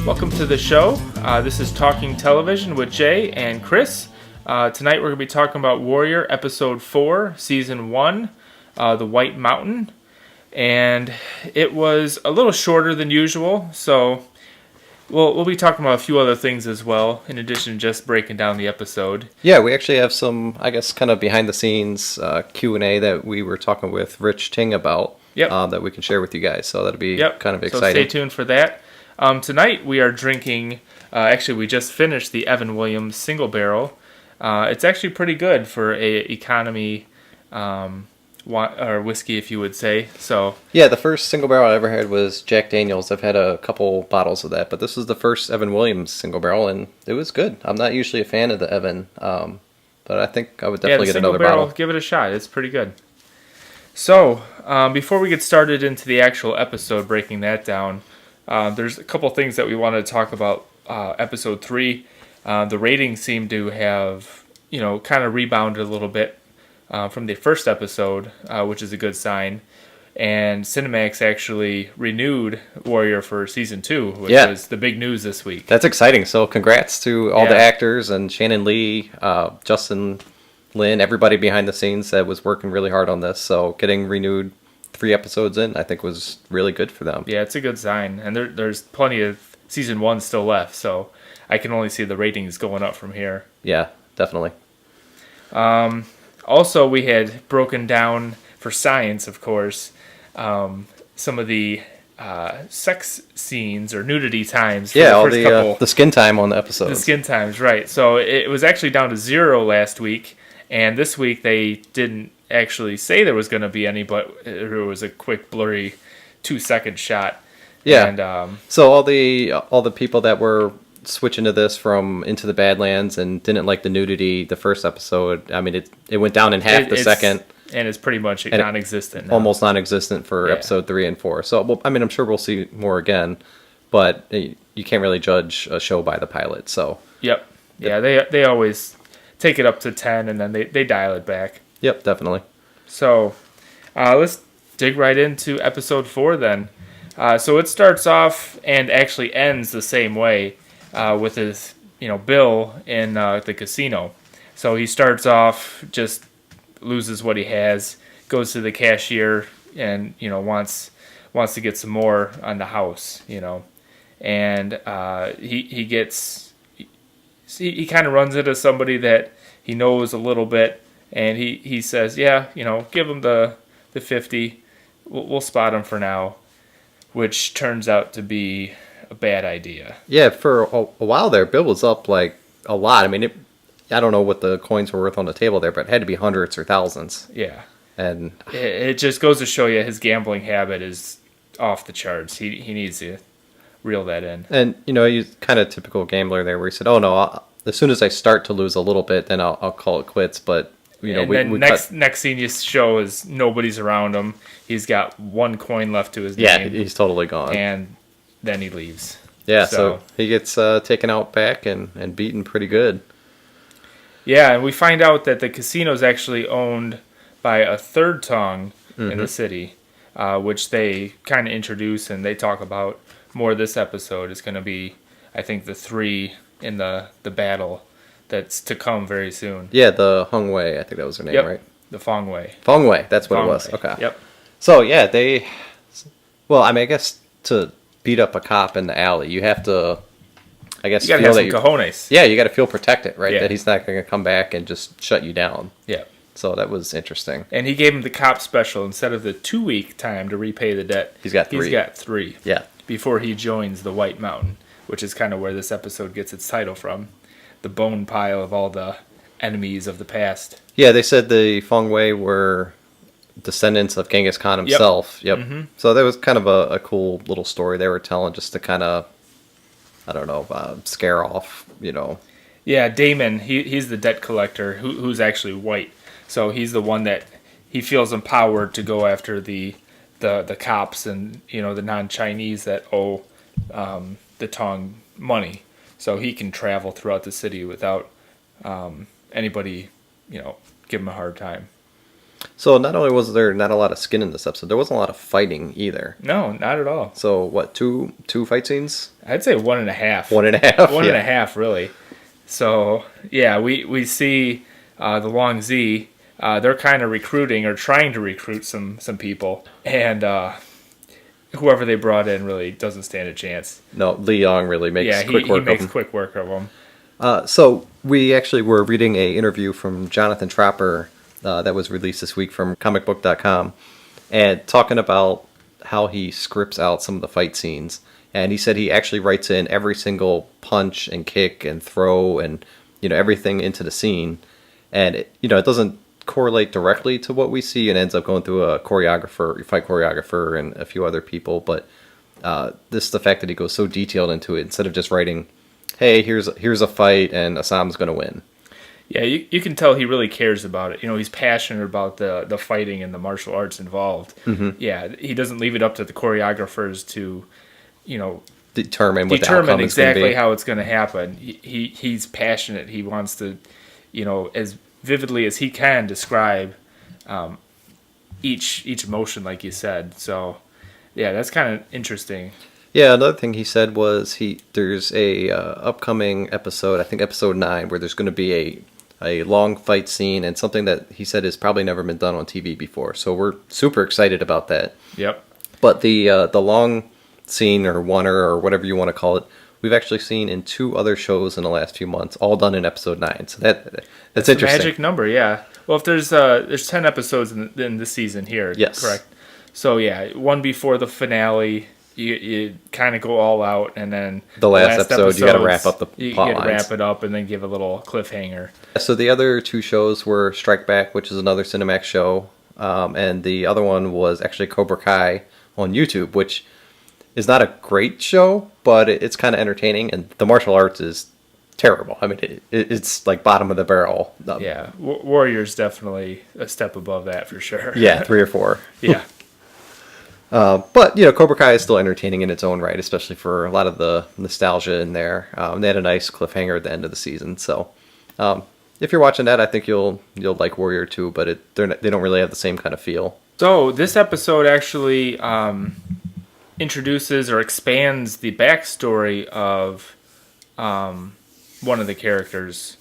Welcome to the show. This is Talking Television with Jay and Chris. Tonight we're going to be talking about Warrior Episode 4, Season 1, The White Mountain. And it was a little shorter than usual, so we'll be talking about a few other things as well, in addition to just breaking down the episode. Yeah, we actually have some, I guess, kind of behind-the-scenes Q&A that we were talking with Rich Tang about that we can share with you guys, so that'll be kind of exciting. So stay tuned for that. Tonight we are drinking, actually we just finished the Evan Williams Single Barrel. It's actually pretty good for a economy or whiskey, if you would say. So yeah, the first Single Barrel I ever had was Jack Daniel's. I've had a couple bottles of that, but this was the first Evan Williams Single Barrel, and it was good. I'm not usually a fan of the Evan, but I think I would definitely get another bottle. Give it a shot. It's pretty good. So before we get started into the actual episode, breaking that down, there's a couple things that we wanted to talk about. Episode 3, the ratings seem to have, kind of rebounded a little bit from the first episode, which is a good sign. And Cinemax actually renewed Warrior for Season 2, which was the big news this week. That's exciting. So congrats to all the actors and Shannon Lee, Justin Lin, everybody behind the scenes that was working really hard on this. So getting renewed 3 episodes in, I think, was really good for them. Yeah, it's a good sign. And there's plenty of Season 1 still left, so I can only see the ratings going up from here. Yeah, definitely. Also, we had broken down, for science, of course, some of the sex scenes or nudity times for the first couple. The skin time on the episode. The skin times, right. So it was actually down to 0 last week, and this week they didn't actually say there was going to be any, but there was a quick blurry 2-second shot. Yeah. And so all the people that were switching to this from Into the Badlands and didn't like the nudity the first episode, I mean it went down in half the second, and it's pretty much non-existent now. Almost non-existent for episode 3 and 4. So I'm sure we'll see more again, but you can't really judge a show by the pilot. So they always take it up to 10 and then they dial it back. Yep, definitely. So let's dig right into episode 4 then. So it starts off and actually ends the same way with his, Bill in the casino. So he starts off, just loses what he has, goes to the cashier, and wants to get some more on the house, and he gets he kind of runs into somebody that he knows a little bit. And he says, give him the 50. We'll spot him for now, which turns out to be a bad idea. Yeah, for a while there, Bill was up like a lot. I mean, I don't know what the coins were worth on the table there, but it had to be hundreds or thousands. Yeah. And it just goes to show you his gambling habit is off the charts. He needs to reel that in. And, he's kind of typical gambler there where he said, oh, no, as soon as I start to lose a little bit, then I'll call it quits, but... next scene you show is nobody's around him. He's got 1 coin left to his name. Yeah, he's totally gone. And then he leaves. Yeah, so he gets taken out back and beaten pretty good. Yeah, and we find out that the casino is actually owned by a third Tang in the city, which they kind of introduce and they talk about more this episode. It's going to be, I think, the 3 in the battle that's to come very soon. Yeah, the Hung Wei, I think that was her name, right? The Fong Wei. Fong Wei, that's what it was. Okay. Yep. So, yeah, I guess to beat up a cop in the alley, you have to, I guess, you gotta have some cojones. Yeah, you got to feel protected, right? Yeah. That he's not going to come back and just shut you down. Yeah. So that was interesting. And he gave him the cop special. Instead of the 2-week time to repay the debt, he's got 3. He's got 3. Yeah. Before he joins the White Mountain, which is kind of where this episode gets its title from. The bone pile of all the enemies of the past. Yeah, they said the Feng Wei were descendants of Genghis Khan himself. Yep. Mm-hmm. So that was kind of a cool little story they were telling just to kind of, I don't know, scare off, Yeah, Damon, he's the debt collector who's actually white. So he's the one that he feels empowered to go after the cops and, the non-Chinese that owe the Tang money. So he can travel throughout the city without anybody, give him a hard time. So not only was there not a lot of skin in this episode, there wasn't a lot of fighting either. No, not at all. So what, two fight scenes? I'd say 1.5. 1.5? One and a half, really. So, yeah, we see the Long Z. They're kind of recruiting or trying to recruit some people. And whoever they brought in really doesn't stand a chance. No, Lee Young really makes quick work of them. He makes quick work of them. So we actually were reading a interview from Jonathan Tropper that was released this week from comicbook.com, and talking about how he scripts out some of the fight scenes. And he said he actually writes in every single punch and kick and throw and, everything into the scene. And, it doesn't correlate directly to what we see, and ends up going through a fight choreographer and a few other people. But the fact that he goes so detailed into it, instead of just writing, hey, here's a fight and Assam's going to win. Yeah, you can tell he really cares about it. He's passionate about the fighting and the martial arts involved. Mm-hmm. Yeah, he doesn't leave it up to the choreographers to, determine what the outcome is going to exactly be. how it's going to happen. He's passionate. He wants to, as vividly as he can describe each emotion, like you said. So, yeah, that's kind of interesting. Yeah, another thing he said was there's a upcoming episode, I think episode 9, where there's going to be a long fight scene, and something that he said has probably never been done on TV before. So we're super excited about that. Yep. But the long scene, or oneer, or whatever you want to call it, we've actually seen in 2 other shows in the last few months, all done in episode 9. So that's interesting. A magic number, yeah. Well, if there's 10 episodes in this season here, yes, correct. So yeah, one before the finale. You kind of go all out, and then the last episode you got to wrap up the plot lines. You got to wrap it up and then give a little cliffhanger. So the other 2 shows were Strike Back, which is another Cinemax show, and the other one was actually Cobra Kai on YouTube, which is not a great show, but it's kind of entertaining, and the martial arts is terrible. I mean, it's like bottom of the barrel. Yeah, Warrior's definitely a step above that for sure. Yeah, 3 or 4. Yeah. But, Cobra Kai is still entertaining in its own right, especially for a lot of the nostalgia in there. They had a nice cliffhanger at the end of the season. So, if you're watching that, I think you'll like Warrior 2, but they don't really have the same kind of feel. So, this episode actually introduces or expands the backstory of one of the characters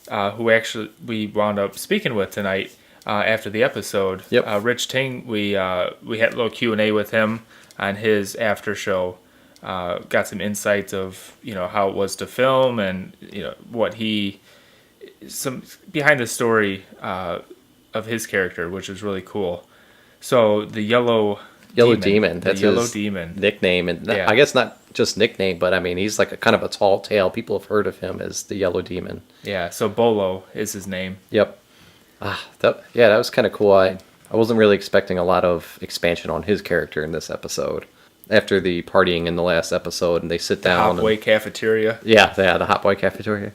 who actually we wound up speaking with tonight. After the episode, yep. Rich Tang, we had a little Q&A with him on his after show. Got some insights of how it was to film, and what some behind the story of his character, which was really cool. So the Yellow Demon, that's the Yellow his Demon nickname, and yeah. I guess not just nickname, but I mean he's like a kind of a tall tale. People have heard of him as the Yellow Demon. Yeah, so Bolo is his name. Yep. That was kind of cool. I wasn't really expecting a lot of expansion on his character in this episode. After the partying in the last episode, and they sit down. The Hot Boy cafeteria. Yeah, the Hot Boy cafeteria.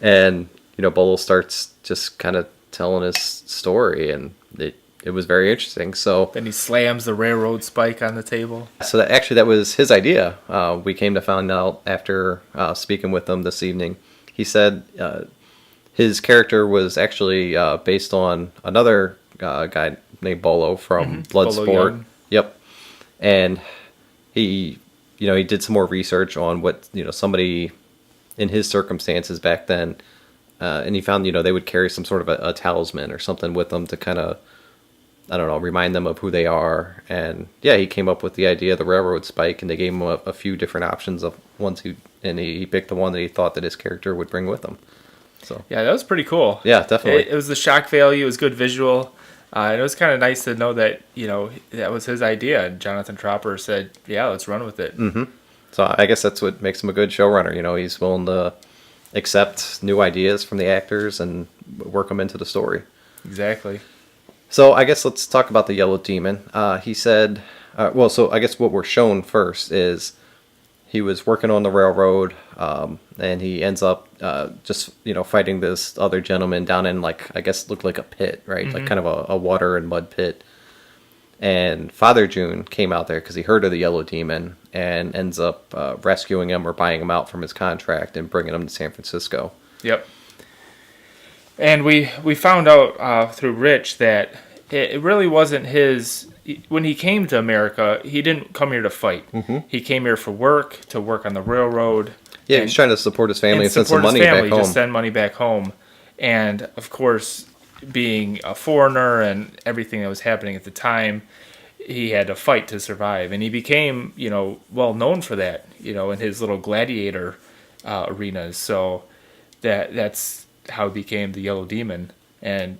And, Bolo starts just kind of telling his story, and it was very interesting. So then he slams the railroad spike on the table. So that was his idea. We came to find out after speaking with him this evening. He said his character was actually based on another guy named Bolo from Bloodsport. Yep. And he did some more research on what, somebody in his circumstances back then, and he found, they would carry some sort of a talisman or something with them to kind of, I don't know, remind them of who they are. And yeah, he came up with the idea of the railroad spike, and they gave him a few different options of ones and he picked the one that he thought that his character would bring with him. So yeah, that was pretty cool. Yeah, definitely. It was the shock value. It was good visual. And it was kind of nice to know that, that was his idea. And Jonathan Tropper said, yeah, let's run with it. Mm-hmm. So I guess that's what makes him a good showrunner. He's willing to accept new ideas from the actors and work them into the story. Exactly. So I guess let's talk about the Yellow Demon. He said, so I guess what we're shown first is he was working on the railroad, and he ends up just fighting this other gentleman down in, like, I guess looked like a pit, right? Mm-hmm. Like kind of a water and mud pit. And Father June came out there because he heard of the Yellow Demon and ends up rescuing him or buying him out from his contract and bringing him to San Francisco. Yep. And we found out through Rich that it really wasn't his. When he came to America, he didn't come here to fight. Mm-hmm. He came here for work, to work on the railroad. Yeah, he's trying to support his family and send some money back home. Just send money back home. And, of course, being a foreigner and everything that was happening at the time, he had to fight to survive. And he became, well known for that, in his little gladiator arenas. So that's how he became the Yellow Demon. And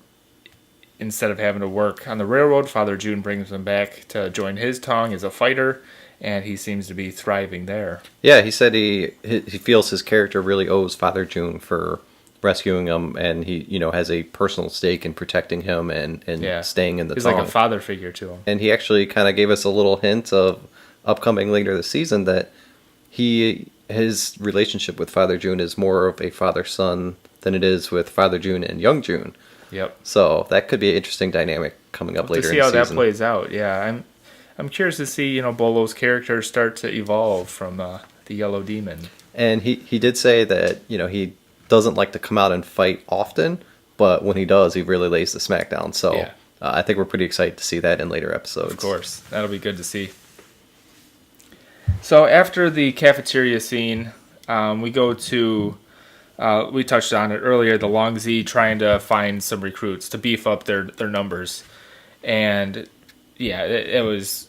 instead of having to work on the railroad, Father June brings him back to join his Tang as a fighter, and he seems to be thriving there. Yeah, he said he feels his character really owes Father June for rescuing him, and he has a personal stake in protecting him and staying in the Tang. He's like a father figure to him. And he actually kind of gave us a little hint of upcoming later this season that his relationship with Father June is more of a father-son than it is with Father June and Young June. Yep. So that could be an interesting dynamic coming up later in the season. To see how that plays out, yeah. I'm curious to see, Bolo's character start to evolve from the Yellow Demon. And he did say that, he doesn't like to come out and fight often, but when he does, he really lays the smackdown. So yeah. I think we're pretty excited to see that in later episodes. Of course. That'll be good to see. So after the cafeteria scene, we go to... we touched on it earlier, the Long Z trying to find some recruits to beef up their numbers. And, yeah, it was...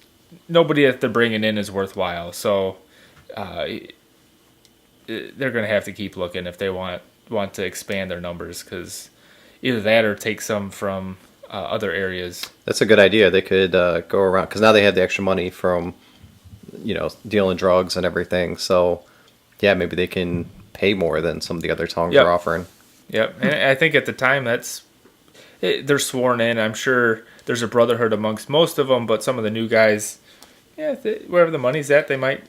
Nobody that they're bringing in is worthwhile. So they're going to have to keep looking if they want to expand their numbers, because either that or take some from other areas. That's a good idea. They could go around, because now they have the extra money from, dealing drugs and everything. So, yeah, maybe they can pay more than some of the other Tongs are offering. Yep, and I think at the time they're sworn in. I'm sure there's a brotherhood amongst most of them, but some of the new guys, wherever the money's at, they might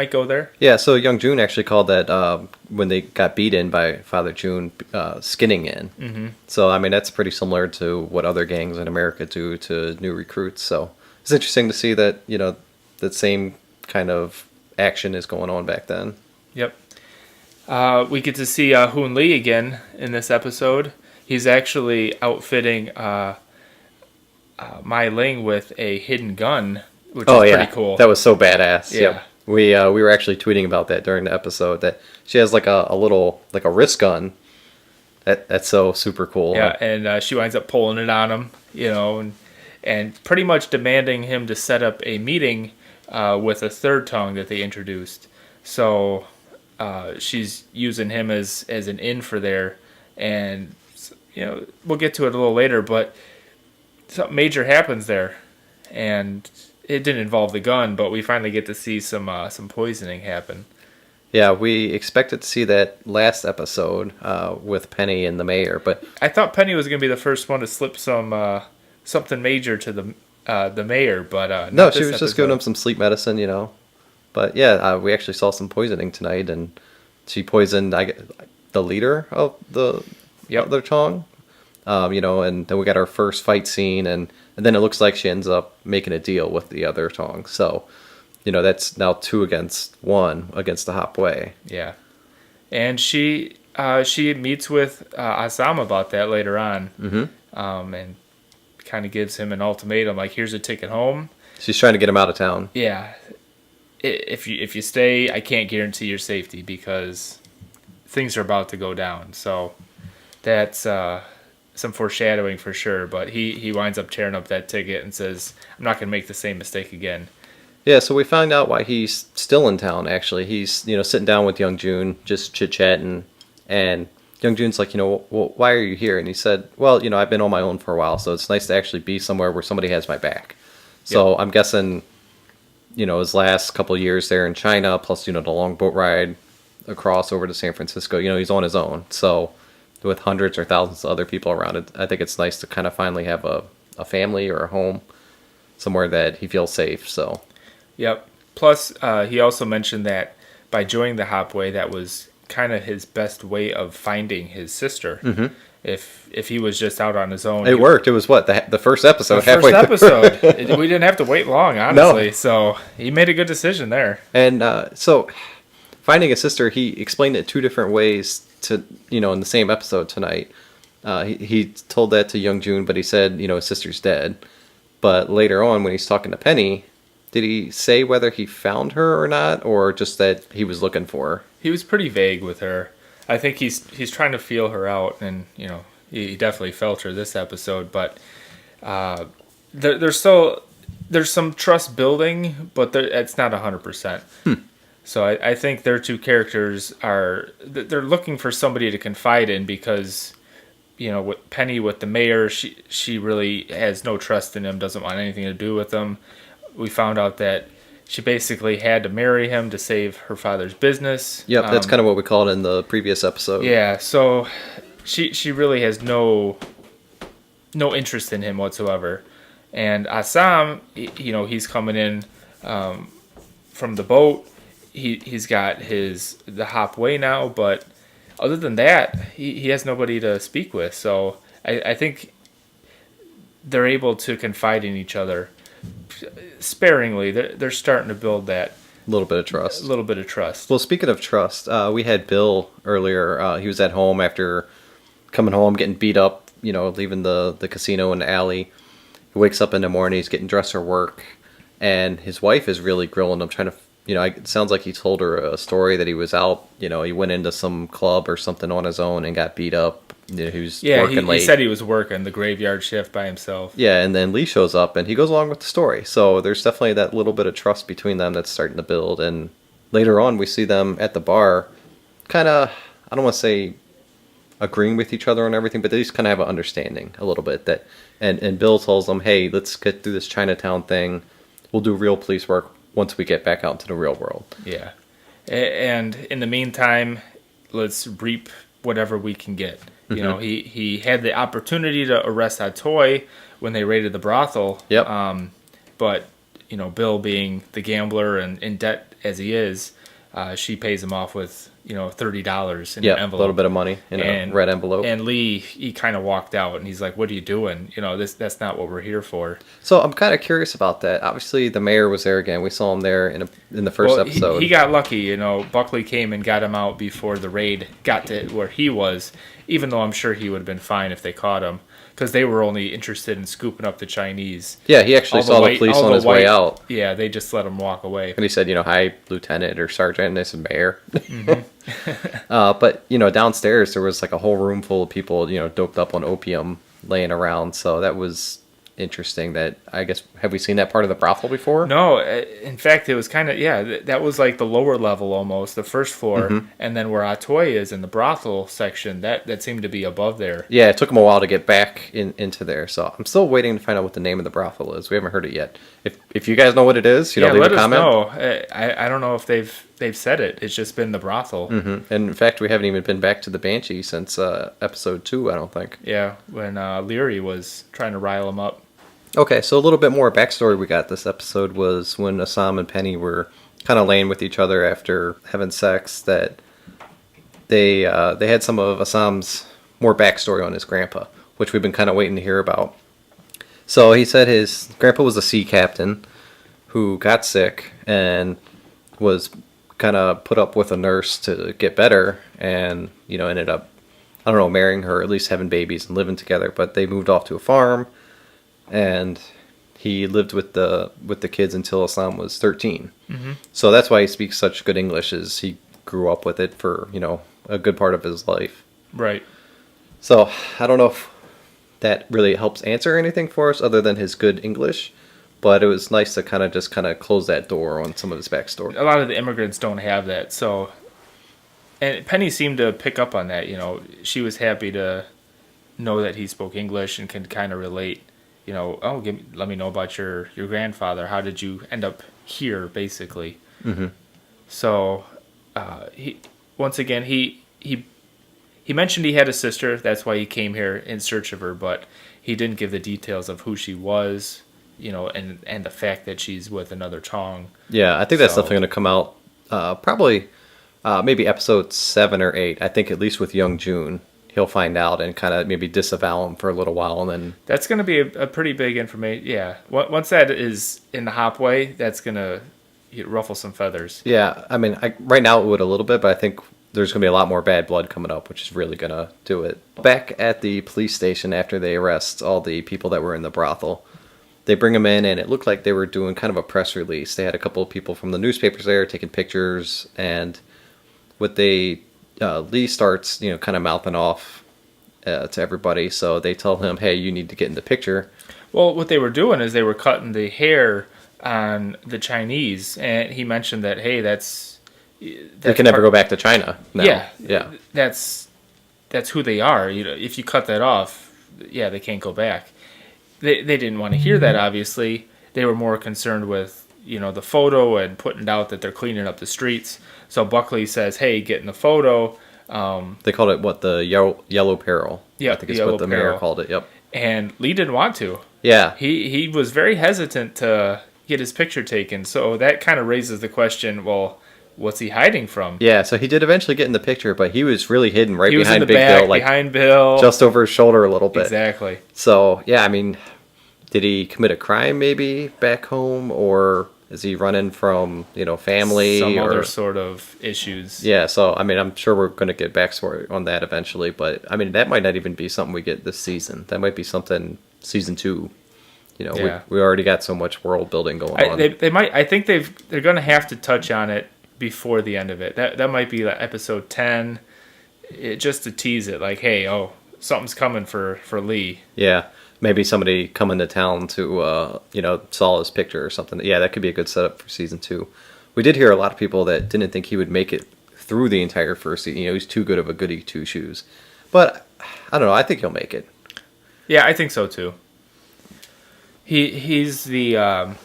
go there. Yeah, so Young June actually called that when they got beat in by Father June, skinning in. Mm-hmm. So, I mean, that's pretty similar to what other gangs in America do to new recruits. So it's interesting to see that, that same kind of action is going on back then. Yep. We get to see Hoon Lee again in this episode. He's actually outfitting Mai Ling with a hidden gun, which is pretty cool. That was so badass. Yeah. Yep. We were actually tweeting about that during the episode, that she has like a little, like a wrist gun. That's so super cool. Yeah, and she winds up pulling it on him, and pretty much demanding him to set up a meeting with a third tongue that they introduced. So she's using him as an in for there, and we'll get to it a little later, but something major happens there, and it didn't involve the gun, but we finally get to see some poisoning happen. Yeah, we expected to see that last episode with Penny and the mayor, but I thought Penny was going to be the first one to slip something major to the mayor, but no, she was just giving him some sleep medicine, But yeah, we actually saw some poisoning tonight, and she poisoned the leader of the other Tong. And then we got our first fight scene, and then it looks like she ends up making a deal with the other Tong. So, that's now 2 against 1 against the Hop Way. Yeah, and she meets with Asam about that later on, and kind of gives him an ultimatum, like, here's a ticket home. She's trying to get him out of town. Yeah. If you stay, I can't guarantee your safety because things are about to go down. So that's some foreshadowing for sure. But he winds up tearing up that ticket and says, I'm not going to make the same mistake again. Yeah, so we find out why he's still in town, actually. He's, sitting down with Young June, just chit-chatting, and Young June's like, well, why are you here? And he said, well, I've been on my own for a while, so it's nice to actually be somewhere where somebody has my back. So I'm guessing, his last couple of years there in China, plus, the long boat ride across over to San Francisco, he's on his own. So with hundreds or thousands of other people around it, I think it's nice to kind of finally have a family or a home, somewhere that he feels safe, so... Yep. Plus, he also mentioned that by joining the Hopway, that was kind of his best way of finding his sister. Mm-hmm. If he was just out on his own, it worked. It was what the first episode. We didn't have to wait long, honestly. No. So he made a good decision there. And so finding a sister, he explained it 2 different ways to in the same episode tonight. He told that to Young Jun, but he said, his sister's dead. But later on, when he's talking to Penny, did he say whether he found her or not, or just that he was looking for her? He was pretty vague with her. I think he's trying to feel her out, and he definitely felt her this episode. But there's some trust building, but it's not 100%. So I think their two characters they're looking for somebody to confide in because, with Penny with the mayor, she really has no trust in him, doesn't want anything to do with him. We found out that she basically had to marry him to save her father's business. Yep, that's kind of what we called in the previous episode. Yeah, so she really has no interest in him whatsoever. And Assam, he's coming in from the boat. He's got the hop way now, but other than that, he has nobody to speak with. So I think they're able to confide in each other sparingly. They're starting to build that little bit of trust. Well, speaking of trust, we had Bill earlier. He was at home after coming home, getting beat up, leaving the casino in the alley. He wakes up in the morning, he's getting dressed for work, and his wife is really grilling him, trying to, it sounds like he told her a story that he was out, he went into some club or something on his own and got beat up. He was working late. He said he was working the graveyard shift by himself. Yeah, and then Lee shows up and he goes along with the story. So there's definitely that little bit of trust between them that's starting to build. And later on, we see them at the bar, kind of, I don't want to say agreeing with each other on everything, but they just kind of have an understanding a little bit. And Bill tells them, hey, let's get through this Chinatown thing. We'll do real police work once we get back out into the real world. Yeah. And in the meantime, let's reap whatever we can get. He had the opportunity to arrest Atoy when they raided the brothel. Yep. But, Bill being the gambler and in debt as he is, she pays him off with, $30 in an envelope. A little bit of money in a red envelope. And Lee, he kind of walked out and he's like, what are you doing? That's not what we're here for. So I'm kind of curious about that. Obviously, the mayor was there again. We saw him there in the first episode. He got lucky. Buckley came and got him out before the raid got to where he was, even though I'm sure he would have been fine if they caught him, because they were only interested in scooping up the Chinese. Yeah, he actually saw the police on his way out. Yeah, they just let him walk away. And he said, hi, Lieutenant or Sergeant, and they said, Mayor. Mm-hmm. But, downstairs there was like a whole room full of people, doped up on opium laying around. So that was interesting. That, I guess, have we seen that part of the brothel before? No, in fact, it was kind of, that was like the lower level almost, the first floor. Mm-hmm. And then where Atoy is in the brothel section, that seemed to be above there. Yeah, it took him a while to get back into there. So I'm still waiting to find out what the name of the brothel is. We haven't heard it yet. If you guys know what it is, leave a comment. Let us know. I don't know if they've said it. It's just been the brothel. Mm-hmm. And in fact, we haven't even been back to the Banshee since episode 2, I don't think. Yeah, when Leary was trying to rile him up. Okay, so a little bit more backstory we got this episode was when Assam and Penny were kind of laying with each other after having sex, that they had some of Assam's more backstory on his grandpa, which we've been kind of waiting to hear about. So he said his grandpa was a sea captain who got sick and was kind of put up with a nurse to get better, and ended up, I don't know, marrying her, at least having babies and living together. But they moved off to a farm, and he lived with the kids until Assam was 13. Mm-hmm. So that's why he speaks such good English, is he grew up with it for a good part of his life. Right. So I don't know if that really helps answer anything for us other than his good English. But it was nice to kind of close that door on some of his backstory. A lot of the immigrants don't have that, so. And Penny seemed to pick up on that. She was happy to know that he spoke English and can kind of relate. Let me know about your grandfather. How did you end up here, basically? Mm-hmm. So, he mentioned he had a sister. That's why he came here in search of her, but he didn't give the details of who she was. And the fact that she's with another Tang. Yeah, I think that's definitely going to come out probably maybe episode 7 or 8. I think at least with Young Jun, he'll find out and kind of maybe disavow him for a little while, and then that's going to be a pretty big information. Yeah, once that is in the hopway, that's going to ruffle some feathers. Yeah, I mean, right now it would a little bit, but I think there's going to be a lot more bad blood coming up, which is really going to do it. Back at the police station after they arrest all the people that were in the brothel, they bring them in, and it looked like they were doing kind of a press release. They had a couple of people from the newspapers there taking pictures, and Lee starts, kind of mouthing off to everybody. So they tell him, hey, you need to get in the picture. Well, what they were doing is they were cutting the hair on the Chinese, and he mentioned that, hey, they can never go back to China now. Yeah. That's who they are. If you cut that off, they can't go back. They didn't want to hear that, obviously. They were more concerned with, the photo and putting out that they're cleaning up the streets. So Buckley says, hey, get in the photo. They called it, what, the yellow peril? Yeah, I think it's what the mayor called it, yep. And Lee didn't want to. Yeah. He was very hesitant to get his picture taken. So that kind of raises the question, well, what's he hiding from? Yeah, so he did eventually get in the picture, but he was really hidden right behind Big back, Bill. Behind Bill. Just over his shoulder a little bit. Exactly. So, yeah, I mean, did he commit a crime maybe back home? Or is he running from, family? Some or other sort of issues. Yeah, so, I mean, I'm sure we're going to get backstory on that eventually. But, I mean, that might not even be something we get this season. That might be something season 2. We already got so much world building going on. They might. I think they're going to have to touch on it before the end of it. That might be like episode 10, just to tease it, like, hey, something's coming for Lee. Yeah, maybe somebody coming to town to saw his picture or something. Yeah, that could be a good setup for season 2. We did hear a lot of people that didn't think he would make it through the entire first season. He's too good of a goody two shoes. But I don't know. I think he'll make it. Yeah, I think so too. He's the.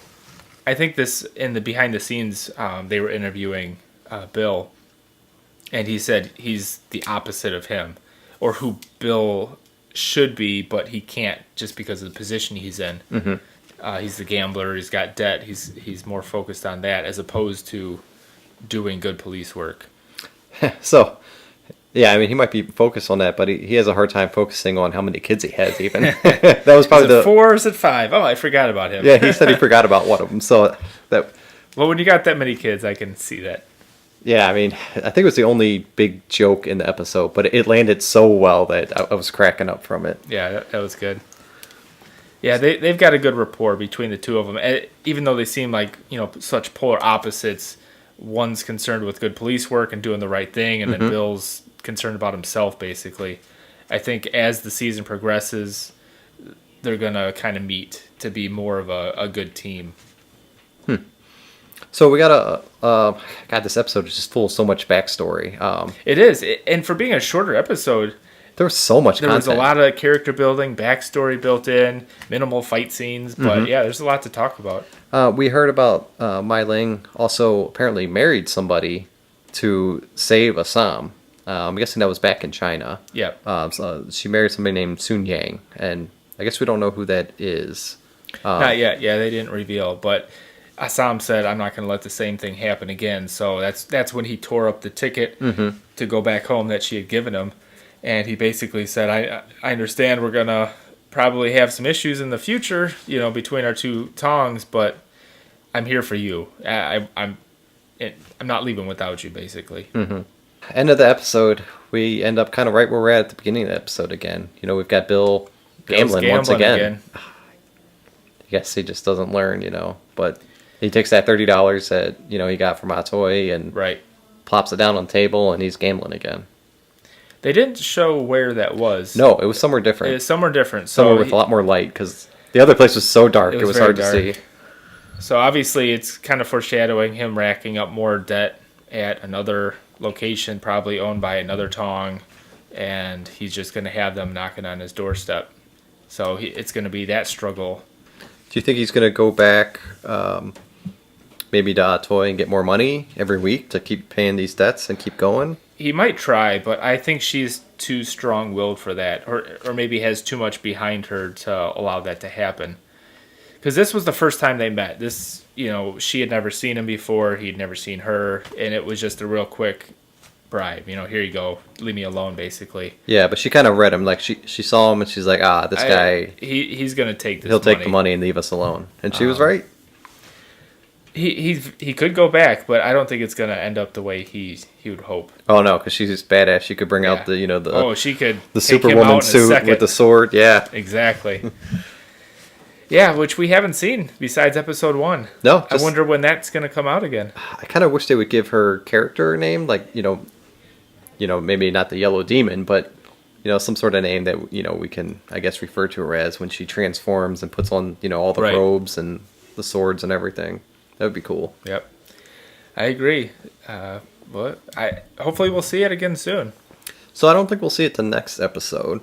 I think this, in the behind the scenes, they were interviewing Bill, and he said he's the opposite of him, or who Bill should be, but he can't just because of the position he's in. Mm-hmm. He's the gambler. He's got debt. He's more focused on that as opposed to doing good police work. So, yeah, I mean, he might be focused on that, but he has a hard time focusing on how many kids he has, even. That was probably is it 4 or is it 5? Oh, I forgot about him. Yeah, he said he forgot about one of them. So that. Well, when you got that many kids, I can see that. Yeah, I mean, I think it was the only big joke in the episode, but it landed so well that I was cracking up from it. Yeah, that was good. Yeah, they've got a good rapport between the two of them. Even though they seem like, such polar opposites, one's concerned with good police work and doing the right thing, and then Bill's concerned about himself, basically. I think as the season progresses, they're going to kind of meet to be more of a good team. So we got God, this episode is just full of so much backstory. It is. And for being a shorter episode, there was so much content. There was a lot of character building, backstory built in, minimal fight scenes, but yeah, there's a lot to talk about. We heard about Ling also apparently married somebody to save Assam. I'm guessing that was back in China. Yeah. So she married somebody named Sun Yang, and I guess we don't know who that is. Not yet. Yeah, they didn't reveal. But Assam said, I'm not going to let the same thing happen again. So that's when he tore up the ticket to go back home that she had given him. And he basically said, I understand we're going to probably have some issues in the future, between our two Tangs, but I'm here for you. I'm not leaving without you, basically. Mm-hmm. End of the episode, we end up kind of right where we're at the beginning of the episode again. We've got Bill gambling once again. I guess he just doesn't learn, but he takes that $30 that, he got from Atoy and plops it down on the table, and he's gambling again. They didn't show where that was. No, it was somewhere different. It was somewhere different. Somewhere with a lot more light, because the other place was so dark, it was hard to see. So obviously it's kind of foreshadowing him racking up more debt at another location, probably owned by another Tang, and he's just going to have them knocking on his doorstep. So it's going to be that struggle. Do you think he's going to go back maybe to Atoy and get more money every week to keep paying these debts and keep going? He might try, but I think she's too strong-willed for that, or maybe has too much behind her to allow that to happen. Because this was the first time they met. She had never seen him before. He'd never seen her, and it was just a real quick bribe. Here you go, leave me alone, basically. Yeah, but she kind of read him. Like she saw him, and she's like, this guy. He's gonna take this. He'll take the money and leave us alone, and she was right. he could go back, but I don't think it's gonna end up the way he would hope. Oh no, because she's badass. She could bring out she could the take him Superwoman out in a suit second. with the sword. Yeah, Exactly. Yeah, which we haven't seen besides episode 1. no, I wonder when that's gonna come out again. I kind of wish they would give her character name, like maybe not the Yellow Demon, but some sort of name that we can, I guess, refer to her as when she transforms and puts on all the Right. robes and the swords and everything. That would be cool. Yep, I agree. But hopefully we'll see it again soon. So I don't think we'll see it the next episode.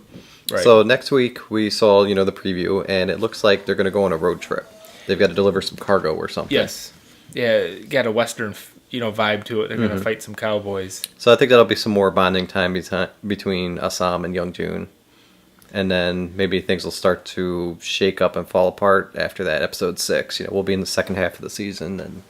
Right. So next week we saw the preview, and it looks like they're going to go on a road trip. They've got to deliver some cargo or something. Yes. Yeah, got a Western vibe to it. They're gonna fight some cowboys. So I think that'll be some more bonding time between Assam and Youngjun. And then maybe things will start to shake up and fall apart after that, episode 6. We'll be in the second half of the season. And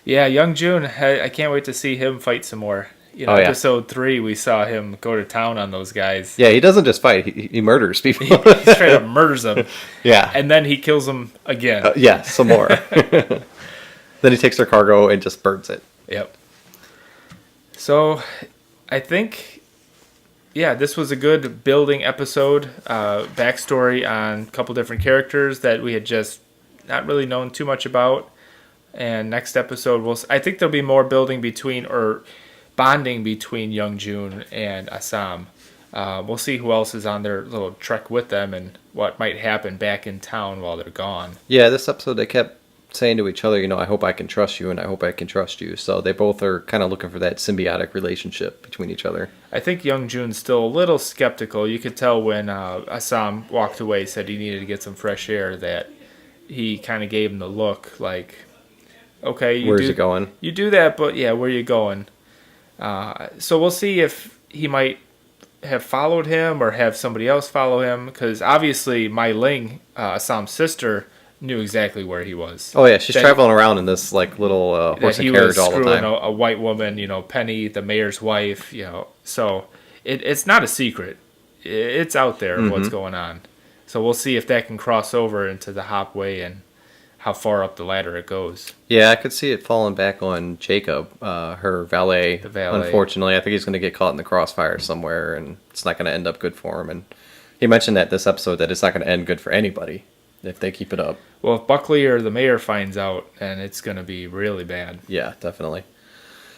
Yeah, Young June, I can't wait to see him fight some more. Oh, yeah. Episode 3, we saw him go to town on those guys. yeah, he doesn't just fight, he murders people. He straight up murders them. Yeah. And then he kills them again. Yeah, some more. Then he takes their cargo and just burns it. Yep. So, I think, this was a good building episode. Backstory on a couple different characters that we had just not really known too much about. And next episode, I think there'll be more building between, or bonding between Youngjun and Assam. We'll see who else is on their little trek with them and what might happen back in town while they're gone. Yeah, this episode they kept saying to each other, I hope I can trust you, and I hope I can trust you. So they both are kind of looking for that symbiotic relationship between each other. I think Youngjun's still a little skeptical. You could tell when Assam walked away, said he needed to get some fresh air, that he kind of gave him the look like, okay, Where's it going? You do that, but yeah, where are you going? So we'll see if he might have followed him or have somebody else follow him, because obviously Ling, Assam's sister, knew exactly where he was. Oh yeah, she's traveling around in this little horse and carriage all the time. He was screwing a white woman, Penny, the mayor's wife, So it's not a secret. It's out there what's going on. So we'll see if that can cross over into the Hopway and how far up the ladder it goes. Yeah, I could see it falling back on Jacob, her valet. The valet. Unfortunately, I think he's going to get caught in the crossfire somewhere, and it's not going to end up good for him. And he mentioned that this episode that it's not going to end good for anybody if they keep it up. Well, if Buckley or the mayor finds out, then it's going to be really bad. Yeah, definitely.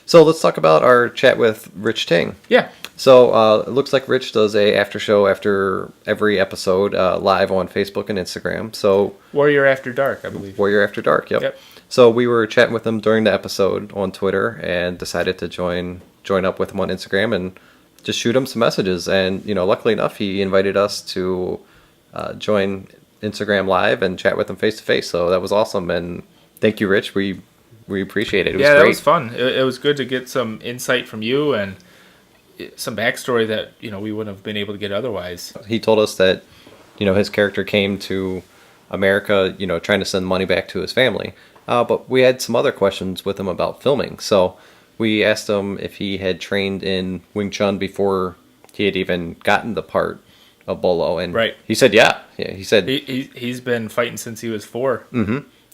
So let's talk about our chat with Rich Tang. Yeah. So it looks like Rich does a after show after every episode live on Facebook and Instagram. So Warrior After Dark, I believe. Warrior After Dark, yep. So we were chatting with him during the episode on Twitter and decided to join up with him on Instagram and just shoot him some messages. And, luckily enough, he invited us to join Instagram Live and chat with him face to face. So that was awesome. And thank you, Rich. We appreciate it. It was great. That was fun. It was good to get some insight from you and some backstory that we wouldn't have been able to get otherwise. He told us that his character came to America trying to send money back to his family, but we had some other questions with him about filming. So we asked him if he had trained in Wing Chun before he had even gotten the part of Bolo, and right. He said he said he's been fighting since he was 4.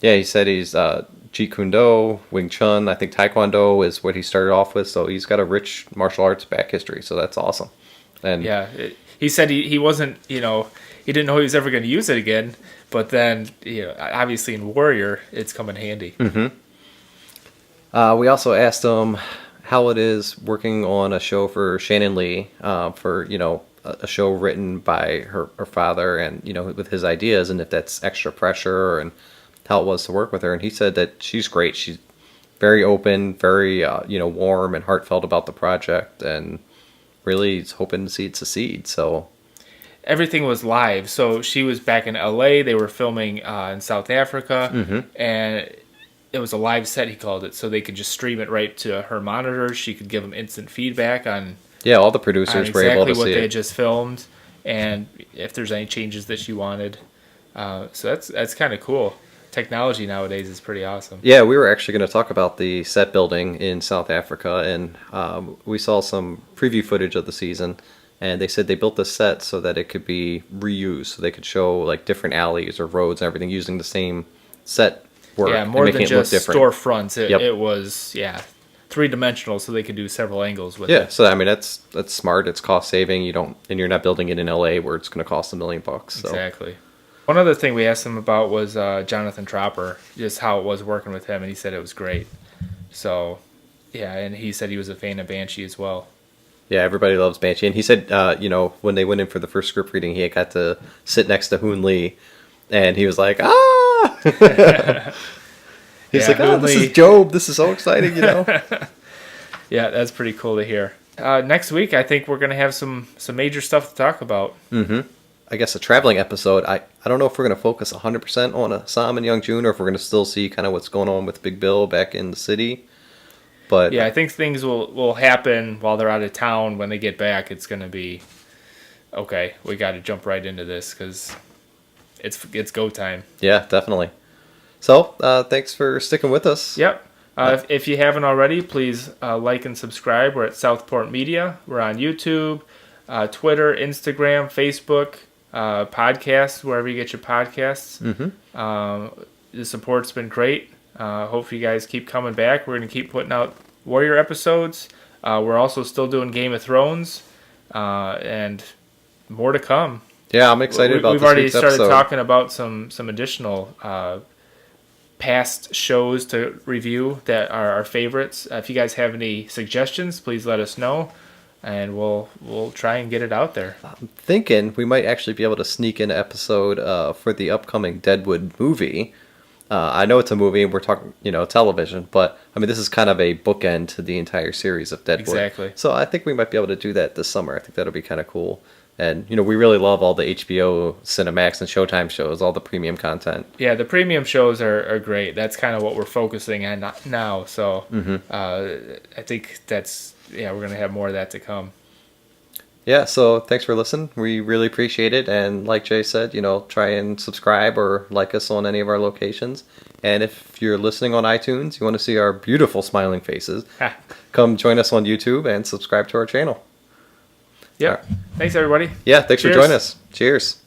Yeah, he said he's Jeet Kune Do, Wing Chun, I think Taekwondo is what he started off with, so he's got a rich martial arts back history, so that's awesome. And he said he wasn't, he didn't know he was ever going to use it again, but then, obviously in Warrior, it's come in handy. We also asked him how it is working on a show for Shannon Lee, for, a show written by her father and, with his ideas, and if that's extra pressure and how it was to work with her. And he said that she's great. She's very open, very warm and heartfelt about the project, and really is hoping to see it succeed. So everything was live. So she was back in LA. They were filming in South Africa, and it was a live set, he called it, so they could just stream it right to her monitors. She could give them instant feedback on all the producers were able to see what they it. just filmed, and if there's any changes that she wanted. So that's kind of cool. Technology nowadays is pretty awesome. Yeah, we were actually going to talk about the set building in South Africa, and we saw some preview footage of the season, and they said they built the set so that it could be reused, so they could show like different alleys or roads and everything using the same set work. Yeah, more and than making it look just different. storefronts. Yep. It was, three-dimensional, so they could do several angles with Yeah, it. so I mean that's smart. It's cost saving. You're not building it in LA where it's going to cost $1 million. So. Exactly. One other thing we asked him about was Jonathan Tropper, just how it was working with him, and he said it was great. So, yeah, and he said he was a fan of Banshee as well. Yeah, everybody loves Banshee, and he said, when they went in for the first script reading, he got to sit next to Hoon Lee, and he was like, ah. He's like, oh, this is Job. This is so exciting, Yeah, that's pretty cool to hear. Next week, I think we're going to have some major stuff to talk about. Mm-hmm. I guess a traveling episode. I don't know if we're going to focus 100% on Assam and Young June, or if we're going to still see kind of what's going on with Big Bill back in the city. But yeah, I think things will happen while they're out of town. When they get back, it's going to be, okay, we got to jump right into this because it's go time. Yeah, definitely. So, thanks for sticking with us. Yep. If you haven't already, please like and subscribe. We're at Southport Media. We're on YouTube, Twitter, Instagram, Facebook, podcasts, wherever you get your podcasts. Mm-hmm. The support's been great. Hope you guys keep coming back. We're going to keep putting out Warrior episodes. We're also still doing Game of Thrones, and more to come. Yeah, I'm excited about this We've already week's started episode. talking about some additional past shows to review that are our favorites. If you guys have any suggestions, please let us know, and we'll try and get it out there. I'm thinking we might actually be able to sneak in an episode for the upcoming Deadwood movie. I know it's a movie and we're talking, television, but I mean, this is kind of a bookend to the entire series of Deadwood. Exactly. So I think we might be able to do that this summer. I think that'll be kind of cool. And, we really love all the HBO, Cinemax, and Showtime shows, all the premium content. Yeah, the premium shows are great. That's kind of what we're focusing on now. So I think we're going to have more of that to come. Yeah, so thanks for listening. We really appreciate it. And like Jay said, try and subscribe or like us on any of our locations. And if you're listening on iTunes, you want to see our beautiful smiling faces, come join us on YouTube and subscribe to our channel. Yep. Thanks, everybody. Yeah, thanks Cheers. for joining us. Cheers.